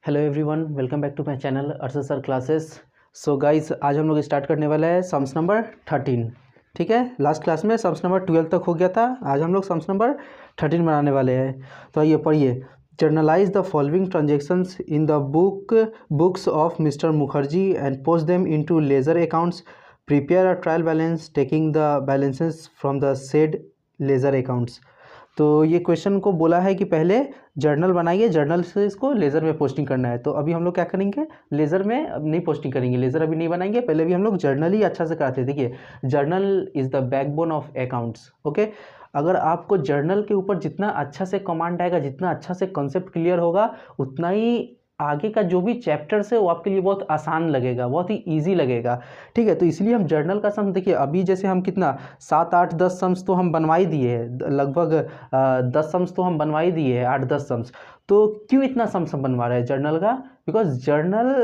Hello everyone, welcome back to my channel Arshad sir classes. So guys, आज हम लोग start करने वाला है सम्स नंबर 13। ठीक है, लास्ट क्लास में सम्स नंबर 12 तक हो गया था। आज हम लोग सम्स नंबर 13 बनाने वाले हैं। तो आइए पढ़िए। Generalized the following transactions in the books of mister Mukherjee and post them into ledger accounts. Prepare a trial balance taking the balances from the said ledger accounts. तो ये क्वेश्चन को बोला है कि पहले जर्नल बनाइए, जर्नल से इसको लेज़र में पोस्टिंग करना है। तो अभी हम लोग क्या करेंगे, लेज़र में अब नहीं पोस्टिंग करेंगे, लेज़र अभी नहीं बनाएंगे, पहले भी हम लोग जर्नल ही अच्छा से कराते हैं। देखिए, journal is the backbone of accounts. Okay, अगर आपको जर्नल के ऊपर जितना अच्छा से कमांड आएगा, जितना अच्छा से कॉन्सेप्ट क्लियर होगा, उतना ही आगे का जो भी चैप्टर्स है वो आपके लिए बहुत आसान लगेगा, बहुत ही ईजी लगेगा। ठीक है, तो इसलिए हम जर्नल का सम, देखिए अभी जैसे हम कितना 7 8 10 सम्स तो हम बनवा ही दिए हैं, लगभग 10 सम्स तो हम बनवा ही दिए हैं, 8 10 सम्स। तो क्यों इतना सम्स हम बनवा रहे हैं जर्नल का? बिकॉज जर्नल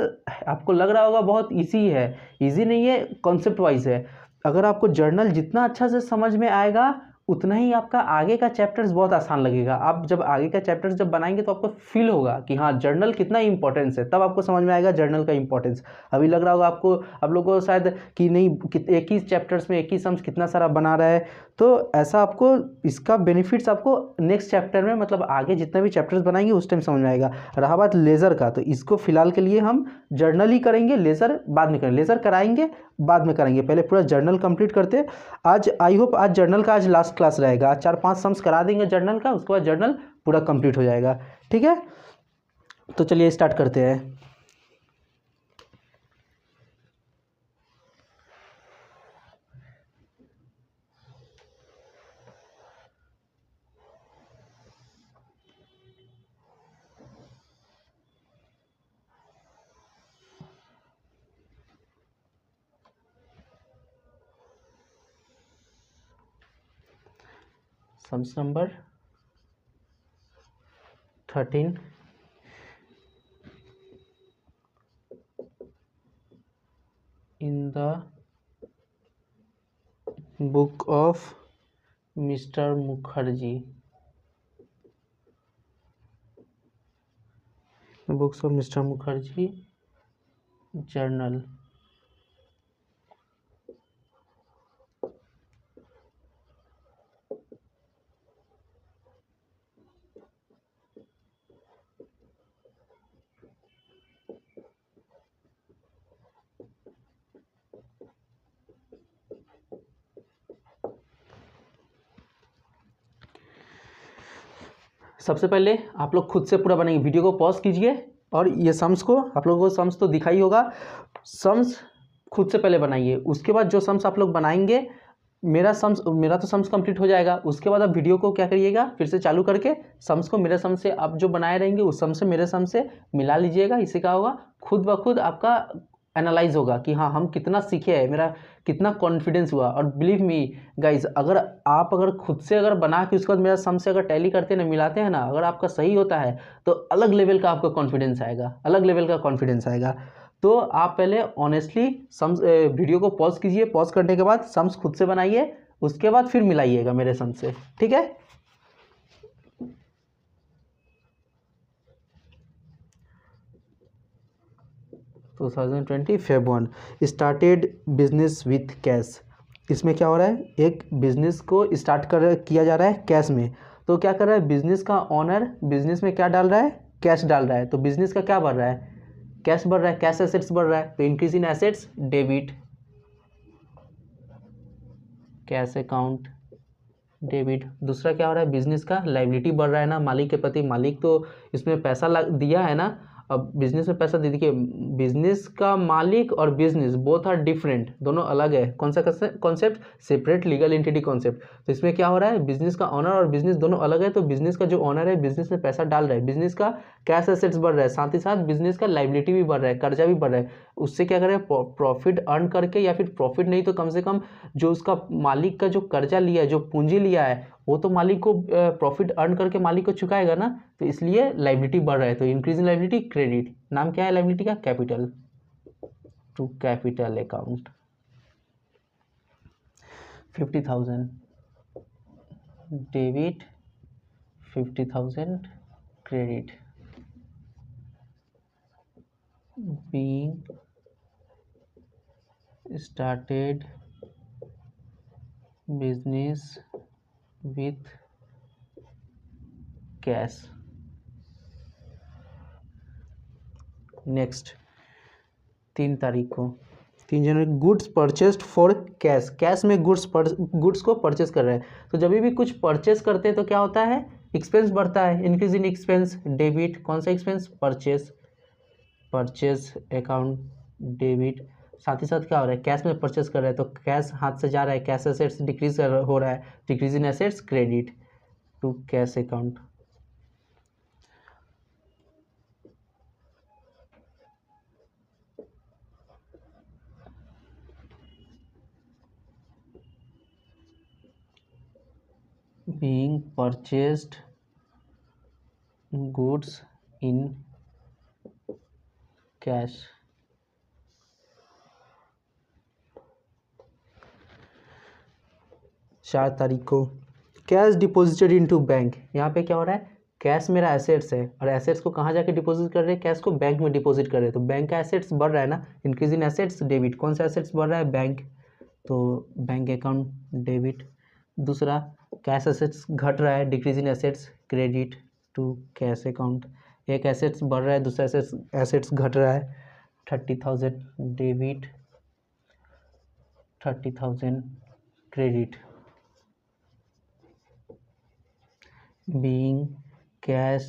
आपको लग रहा होगा बहुत ईजी है, ईजी नहीं है, कॉन्सेप्ट वाइज है। अगर आपको जर्नल जितना अच्छा से समझ में आएगा, उतना ही आपका आगे का चैप्टर्स बहुत आसान लगेगा। आप जब आगे का चैप्टर्स जब बनाएंगे तो आपको फील होगा कि हाँ, जर्नल कितना इंपॉर्टेंस है, तब आपको समझ में आएगा जर्नल का इंपॉर्टेंस। अभी लग रहा होगा आपको, आप लोगों को शायद कि नहीं, एक ही चैप्टर्स में एक ही सम्स कितना सारा बना रहा है। तो ऐसा आपको इसका बेनिफिट्स आपको नेक्स्ट चैप्टर में, मतलब आगे जितने भी चैप्टर्स बनाएंगे उस टाइम समझ में आएगा। रहा बात लेज़र का, तो इसको फिलहाल के लिए हम जर्नल ही करेंगे, लेज़र बाद में करेंगे, लेज़र कराएंगे बाद में करेंगे, पहले पूरा जर्नल कंप्लीट करते। आज आई होप आज जर्नल का आज लास्ट क्लास रहेगा, आज 4 5 सम्स करा देंगे जर्नल का, उसके बाद जर्नल पूरा कंप्लीट हो जाएगा। ठीक है, तो चलिए स्टार्ट करते हैं। Sums number 13 in the book of Mr. Mukherjee, books of Mr. Mukherjee journal। सबसे पहले आप लोग खुद से पूरा बनाएंगे, वीडियो को पॉज कीजिए और ये सम्स को, आप लोगों को सम्स तो दिखाई होगा, सम्स खुद से पहले बनाइए। उसके बाद जो सम्स आप लोग बनाएंगे, मेरा तो सम्स कंप्लीट हो जाएगा। उसके बाद आप वीडियो को क्या करिएगा, फिर से चालू करके सम्स को मेरे सम से आप जो बनाए रहेंगे उस सम से मेरे सम से मिला लीजिएगा। इससे क्या होगा, खुद ब खुद आपका एनालाइज होगा कि हाँ, हम कितना सीखे हैं, मेरा कितना कॉन्फिडेंस हुआ। और बिलीव मी गाइज, अगर खुद से अगर बना के उसके बाद मेरा सम से अगर टैली करते हैं ना, मिलाते हैं ना, अगर आपका सही होता है तो अलग लेवल का आपका कॉन्फिडेंस आएगा, अलग लेवल का कॉन्फिडेंस आएगा। तो आप पहले ऑनेस्टली सम्स, वीडियो को पॉज कीजिए, पॉज करने के बाद सम्स खुद से बनाइए, उसके बाद फिर मिलाइएगा मेरे सम से। ठीक है, 2020 Feb 1 started business with cash. इसमें क्या हो रहा है, एक बिजनेस को स्टार्ट किया जा रहा है कैश में। तो क्या कर रहा है बिजनेस का ऑनर, बिजनेस में क्या डाल रहा है, कैश डाल रहा है। तो बिजनेस का क्या बढ़ रहा है, कैश बढ़ रहा है, कैश एसेट्स बढ़ रहा है। तो increase in assets, debit, cash account debit. दूसरा क्या हो रहा है, बिजनेस का लाइबिलिटी बढ़ रहा है ना, मालिक के प्रति, मालिक तो इसमें पैसा दिया है ना। अब बिजनेस में पैसा दे, देखिए बिजनेस का मालिक और बिजनेस बोथ आर डिफरेंट, दोनों अलग है। कौन सा concept, separate legal entity concept. तो इसमें क्या हो रहा है, बिजनेस का ऑनर और बिजनेस दोनों अलग है। तो बिजनेस का जो ऑनर है, बिजनेस में पैसा डाल रहा है, बिजनेस का कैश एसेट्स बढ़ रहा है, साथ ही साथ बिजनेस का लाइबिलिटी भी बढ़ रहा है, कर्जा भी बढ़ रहा है। उससे क्या करें, प्रॉफिट अर्न करके, या फिर प्रॉफिट नहीं तो कम से कम जो उसका मालिक का जो कर्जा लिया है, जो पूंजी लिया है, वो तो मालिक को प्रॉफिट अर्न करके मालिक को चुकाएगा ना। तो इसलिए लाइबिलिटी बढ़ रहा है। तो इंक्रीज इन लाइबिलिटी, क्रेडिट, नाम क्या है लाइबिलिटी का, capital, to capital account. 50,000 debit, 50,000 credit. being started business with cash। Next 3 तारीख को 3 जनवरी goods purchased for cash. Cash में गुड्स को परचेस कर रहे हैं। तो जब भी कुछ परचेस करते हैं तो क्या होता है, एक्सपेंस बढ़ता है, इंक्रीज इन एक्सपेंस डेबिट। कौन सा एक्सपेंस, परचेस अकाउंट डेबिट। साथ ही साथ क्या हो रहा है, कैश में परचेस कर रहे हैं तो कैश हाथ से जा रहा है, कैश एसेट्स डिक्रीज हो रहा है, decrease in assets credit to cash account. being purchased goods in cash। चार तारीख को कैश डिपॉजिटेड इनटू बैंक। यहाँ पे क्या हो रहा है, कैश मेरा एसेट्स है और एसेट्स को कहाँ जाके डिपॉजिट कर रहे हैं, कैश को बैंक में डिपॉजिट कर रहे हैं। तो बैंक का एसेट्स बढ़ रहा है ना, इंक्रीज इन एसेट्स डेबिट। कौन सा एसेट्स बढ़ रहा है, बैंक, तो बैंक अकाउंट डेबिट। दूसरा कैश एसेट्स घट रहा है, decrease in assets credit to cash account. एक एसेट्स बढ़ रहा है, दूसरा एसेट्स घट रहा है, 30,000 debit 30,000 credit. being cash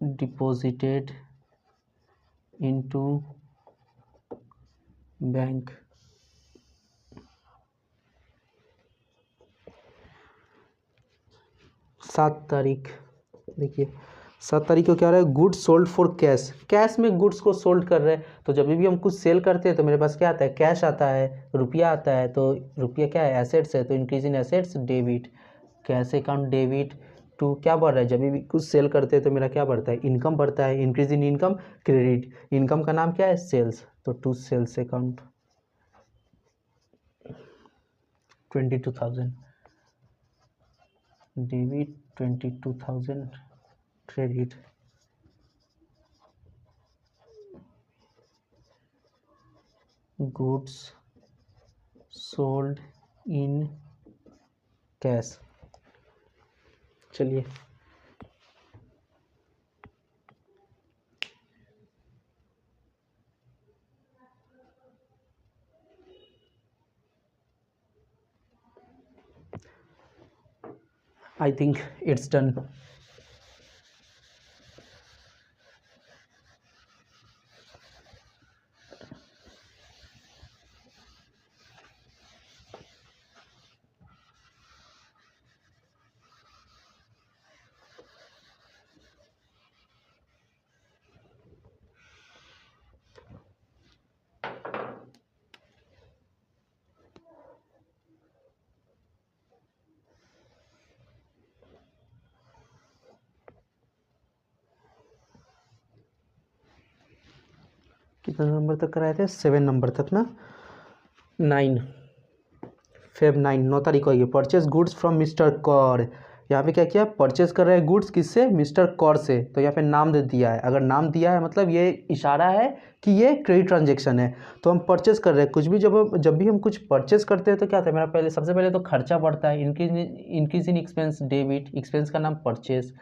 deposited into bank. सात तारीख देखिए, 7 तारीख को क्या हो रहा है, goods sold for cash. Cash में गुड्स को सोल्ड कर रहे हैं। तो जब भी हम कुछ सेल करते हैं तो मेरे पास क्या आता है, कैश आता है, रुपया आता है। तो रुपया क्या है, एसेट्स है, तो increase in assets debit cash account debit to क्या बढ़ रहा है, जब भी कुछ सेल करते हैं तो मेरा क्या बढ़ता है, इनकम बढ़ता है, increase in income credit. Income का नाम क्या है, सेल्स, तो to sales account 22,000 debit 22,000 credit. Goods sold in cash. चलिए I think it's done। कितना नंबर तक कराए थे, 7 नंबर तक ना, 9 तारीख को आइए, purchase goods from mister Kaur. यहाँ पे क्या किया, परचेज कर रहे हैं गुड्स किससे, मिस्टर कौर से। तो यहाँ पे नाम दे दिया है, अगर नाम दिया है मतलब ये इशारा है कि ये क्रेडिट ट्रांजेक्शन है। तो हम परचेज कर रहे हैं कुछ भी, जब भी हम कुछ परचेज करते हैं तो क्या होता है, मेरा पहले सबसे पहले तो खर्चा बढ़ता है, इंक्रीज इन एक्सपेंस डेबिट, एक्सपेंस का नाम परचेज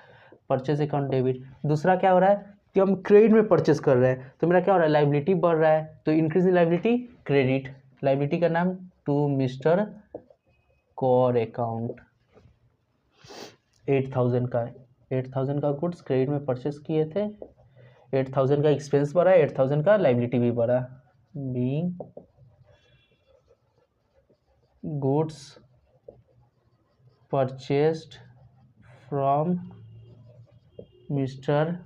अकाउंट डेबिट। दूसरा क्या हो रहा है कि हम क्रेडिट में परचेस कर रहे हैं तो मेरा क्या हो रहा है, लाइबिलिटी बढ़ रहा है, तो increase in liability credit. Liability का नाम टू मिस्टर कौर अकाउंट 8,000 का गुड्स क्रेडिट में परचेस किए थे, 8,000 का एक्सपेंस बढ़ा, 8,000 का लाइबिलिटी भी बढ़ा। Being goods purchased from mister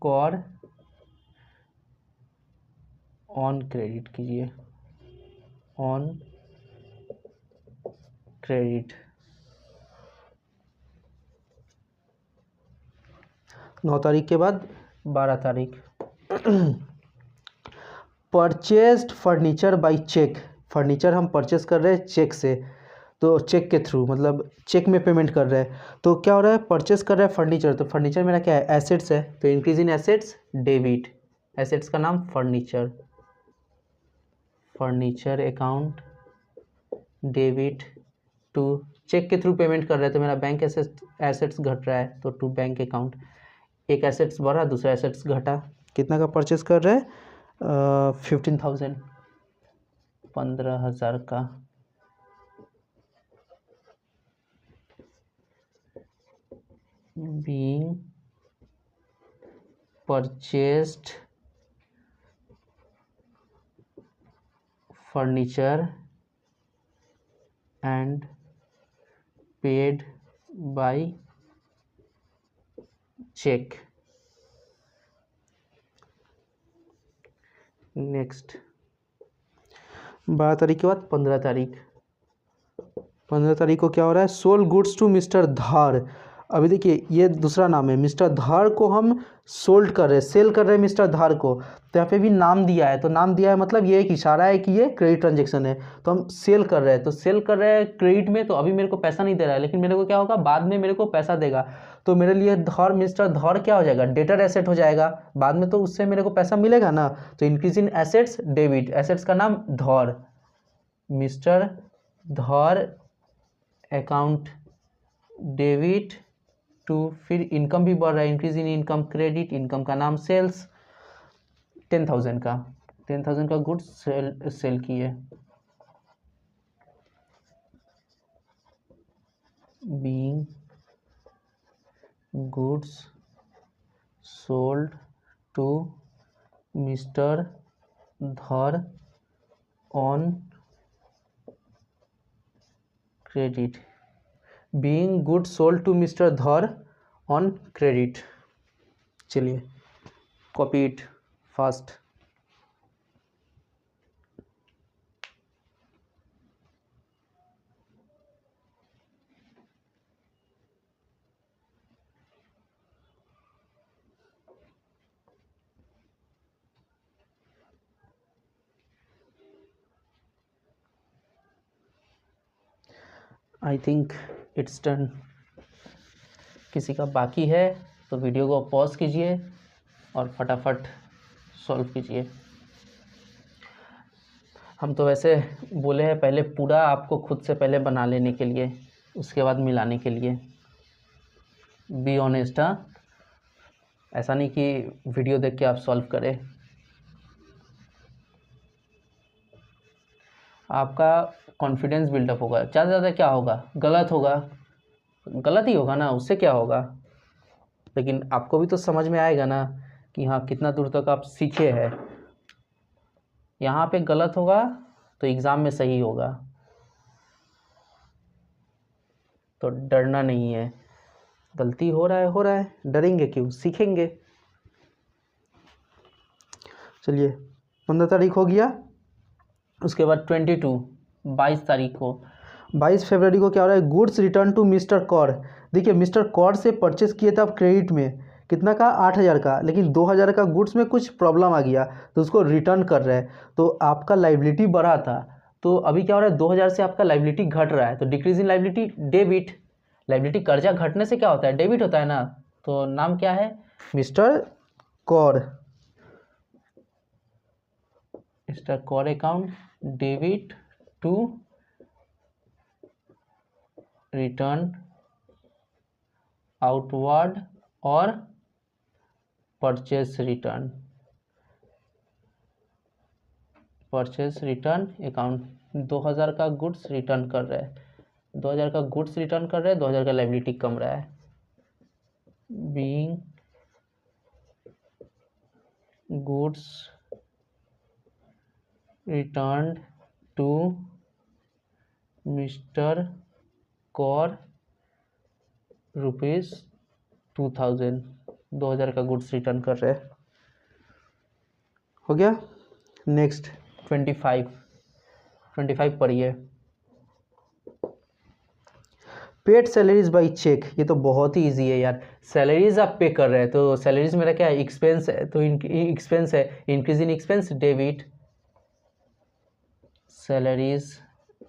Kaur on credit कीजिए, ऑन क्रेडिट। 9 तारीख के बाद 12 तारीख purchased furniture by cheque. Furniture हम परचेस कर रहे हैं चेक से। तो चेक के थ्रू, मतलब चेक में पेमेंट कर रहे हैं। तो क्या हो रहा है, परचेस कर रहा है फर्नीचर, तो फर्नीचर मेरा क्या है, एसेट्स है, तो increase in assets debit, assets का नाम furniture, furniture account debit to, cheque के थ्रू पेमेंट कर रहे हैं तो मेरा बैंक एसेट्स घट रहा है, तो टू बैंक अकाउंट, एक एसेट्स बढ़ा दूसरा एसेट्स घटा। कितना का परचेस कर रहे हैं, 15,000, 15,000 का। being purchased furniture and paid by check। Next 12 तारीख के बाद 15 तारीख, 15 तारीख को क्या हो रहा है, सोल्ड गुड्स टू मिस्टर धार। अभी देखिए ये दूसरा नाम है, मिस्टर धार को हम सोल्ड कर रहे हैं, सेल कर रहे हैं मिस्टर धार को, तो यहाँ पे भी नाम दिया है, तो नाम दिया है मतलब ये एक इशारा है कि ये क्रेडिट ट्रांजेक्शन है, तो हम सेल कर रहे हैं, तो सेल कर रहे हैं क्रेडिट में, तो अभी मेरे को पैसा नहीं दे रहा है, लेकिन मेरे को क्या होगा, बाद में मेरे को पैसा देगा, तो मेरे लिए धौर, मिस्टर धौर क्या हो जाएगा, डेटर एसेट हो जाएगा, बाद में तो उससे मेरे को पैसा मिलेगा ना, तो increase in assets debit, assets का नाम Dhaur, mister Dhaur account debit to, फिर इनकम भी बढ़ रहा है, increase in income credit, income का नाम सेल्स, 10,000 का, 10,000 का गुड्स सेल किए, being goods sold to mister Dhar on credit, being good sold to mister Dhar on credit. चलिए copy it fast. I think it's done. किसी का बाकी है तो वीडियो को पॉज कीजिए और फटाफट सॉल्व कीजिए। हम तो वैसे बोले हैं पहले पूरा आपको खुद से पहले बना लेने के लिए, उसके बाद मिलाने के लिए। बी ऑनेस्ट, हाँ, ऐसा नहीं कि वीडियो देख के आप सॉल्व करें। आपका कॉन्फिडेंस बिल्डअप होगा, ज़्यादा से ज़्यादा क्या होगा, गलत होगा, गलत ही होगा ना, उससे क्या होगा, लेकिन आपको भी तो समझ में आएगा ना कि हाँ कितना दूर तक आप सीखे हैं। यहाँ पे गलत होगा तो एग्ज़ाम में सही होगा, तो डरना नहीं है, गलती हो रहा है, डरेंगे क्यों, सीखेंगे। चलिए 15 तारीख हो गया, उसके बाद 22 तारीख को, 22 फरवरी को क्या हो रहा है, goods return to mister Kaur. देखिए मिस्टर कौर से परचेस किए थे आप क्रेडिट में, कितना का, 8,000 का, लेकिन 2,000 का गुड्स में कुछ प्रॉब्लम आ गया तो उसको रिटर्न कर रहे हैं, तो आपका लाइबिलिटी बढ़ा था, तो अभी क्या हो रहा है, 2,000 से आपका लाइबिलिटी घट रहा है, तो decrease in liability debit, liability कर्जा घटने से क्या होता है, डेबिट होता है ना, तो नाम क्या है, mister Kaur, mister Kaur account debit to return outward और purchase return, purchase return account, 2,000 का गुड्स रिटर्न कर रहे हैं, 2,000 का गुड्स रिटर्न कर रहे हैं, 2,000 का लाइबिलिटी कम रहा है, being goods return to mister Kaur rupees 2,000, 2,000 का गुड्स रिटर्न कर रहे हैं, हो गया। नेक्स्ट 25 पढ़िए, पेड सैलरीज बाई चेक, ये तो बहुत ही इजी है यार, सैलरीज आप पे कर रहे हैं, तो सैलरीज मेरा क्या है, एक्सपेंस है, तो एक्सपेंस है, इंक्रीज इन expense debit, salaries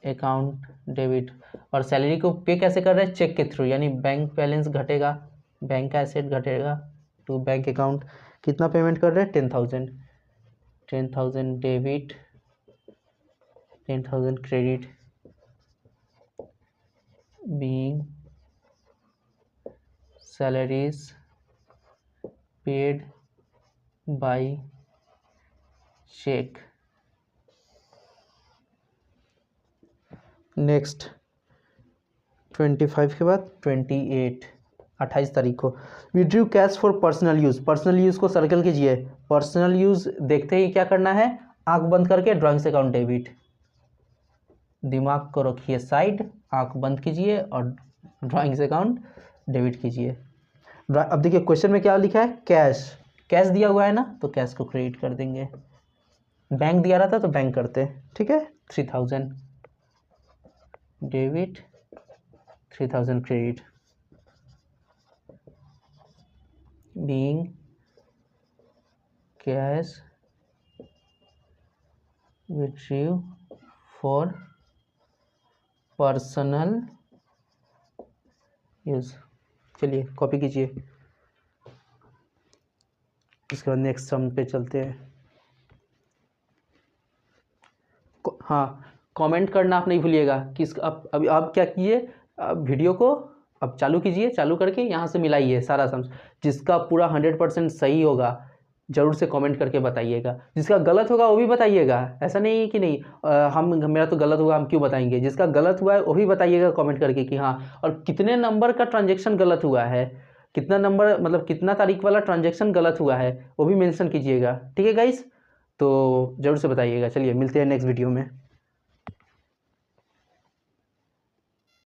account debit. और सैलरी को पे कैसे कर रहे हैं, चेक के थ्रू, यानी बैंक बैलेंस घटेगा, बैंक का एसेट घटेगा टू बैंक अकाउंट। कितना पेमेंट कर रहे हैं, 10,000, 10,000 debit, 10,000 credit, being salaries paid by cheque. Next 25 के बाद 28, 28 तारीख को withdrew cash for personal use. Personal use को सर्कल कीजिए। पर्सनल यूज़ देखते ही क्या करना है, आंख बंद करके ड्राइंग्स अकाउंट डेबिट, दिमाग को रखिए साइड, आंख बंद कीजिए और ड्राइंग्स अकाउंट डेबिट कीजिए। अब देखिए क्वेश्चन में क्या लिखा है, कैश, कैश दिया हुआ है ना, तो कैश को क्रेडिट कर देंगे। बैंक दिया रहा था तो बैंक करते, ठीक है। 3,000 debit, 3,000 credit, being cash withdrew for personal use. चलिए कॉपी कीजिए। इसके बाद नेक्स्ट सम पे चलते हैं। हाँ, कमेंट करना आप नहीं भूलिएगा कि अभी आप क्या कीजिए, वीडियो को अब चालू कीजिए, चालू करके यहाँ से मिलाइए सारा सम। जिसका पूरा 100% सही होगा ज़रूर से कमेंट करके बताइएगा, जिसका गलत होगा वो भी बताइएगा। ऐसा नहीं है कि नहीं मेरा तो गलत हुआ हम क्यों बताएंगे, जिसका गलत हुआ है वो भी बताइएगा कमेंट करके कि हाँ। और कितने नंबर का ट्रांजेक्शन गलत हुआ है, कितना नंबर मतलब कितना तारीख वाला ट्रांजेक्शन गलत हुआ है वो भी मेंशन कीजिएगा, ठीक है गाइस। तो ज़रूर से बताइएगा। चलिए मिलते हैं नेक्स्ट वीडियो में।